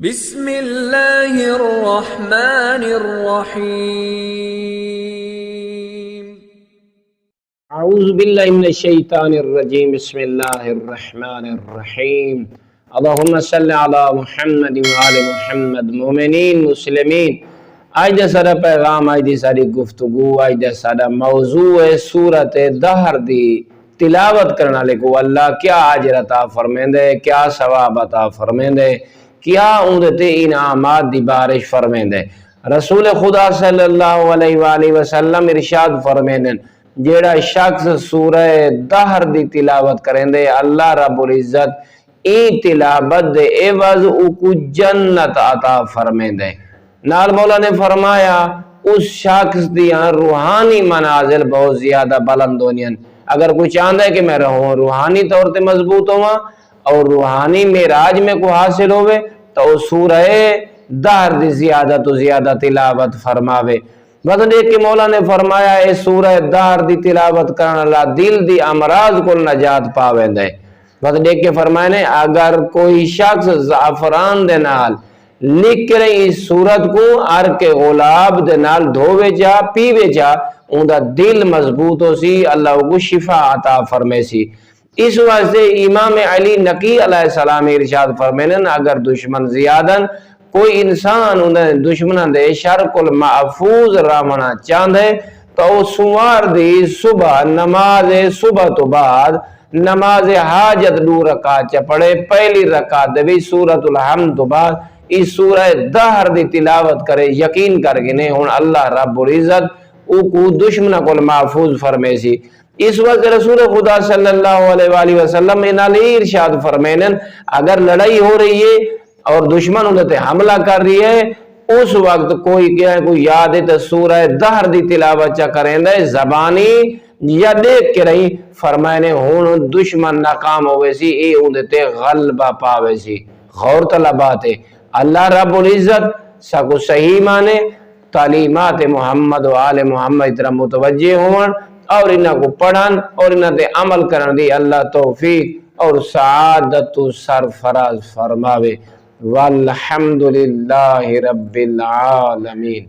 بسم اللہ الرحمن الرحیم اعوذ باللہ من الشیطان الرجیم بسم اللہ الرحمن الرحیم اللہم صلی علی محمد وآل محمد مومنین مسلمین۔ آج دا سارا پیغام، آج دی ساری گفتگو، آج دا سارا موضوع ہے سورت دہر دی تلاوت کرنا لکھو اللہ کیا عاجر عطا فرمیندے، کیا ثواب عطا فرمیندے، کیا اندتے انعامات دی بارش فرمیندے۔ رسول خدا صلی اللہ علیہ وآلہ وسلم ارشاد فرمیندن جیڑا شخص سورہ دہر دی تلاوت کریندے اللہ رب العزت ای تلاوت دے عوض کو جنت عطا فرمیندے۔ نال مولا نے فرمایا اس شخص دیاں روحانی منازل بہت زیادہ بلند ہونیاں۔ اگر کوئی چاہتا ہے کہ میں روحانی طور تے مضبوط ہوا اور روحانی معراج میں کو حاصل ہوئے تو سورہ دہر دی زیادہ تو زیادہ تلاوت فرماوے۔ بس دیکھ کے مولا نے فرمایا اے سورہ دہر دی تلاوت کرنا اللہ دل دی امراض کو نجات پاوے دے۔ بس دیکھ کے فرمایا نے اگر کوئی شخص زعفران دے نال لکھ کے رہی اس سورت کو عرق غلاب دے نال دھوے جا پیوے جا اندہ دل مضبوط ہو سی، اللہ کو شفا عطا فرمے سی۔ اس واسطے امام علی نقی علیہ السلام ارشاد فرمینن اگر دشمن زیادن کوئی انسان انہیں دشمنان دے شر کل محفوظ رامنا چاندے تو سوار دی صبح نماز صبح تو بعد نماز حاجت 2 رکعت چپڑے، پہلی رکعت دے سورۃ الحمد تو بعد اس سورہ دہر دی تلاوت کرے، یقین کر گنے ہون اللہ رب العزت او کو دشمنہ کل محفوظ فرمے سی۔ اس وقت رسول خدا صلی اللہ علیہ وآلہ وسلم انہی ارشاد فرمینن اگر لڑائی ہو رہی ہے اور دشمن انہیں حملہ کر رہی ہے اس وقت کوئی یاد ہے تو سورہ دہر دی تلاوت چا کریں دے زبانی یا دیکھ کے رہی فرمائنے ہون دشمن ناکام ہوئے سی اے انہیں غلبہ پاوے سی۔ غور طلبات ہے اللہ رب العزت ساکو صحیح مانے تعلیمات محمد و آل محمد طرح متوجہ ہون اور انہاں کو پڑھن اور انہاں تے عمل کرن دی اللہ توفیق اور سعادت سرفراز فرماوے۔ والحمدللہ رب العالمین۔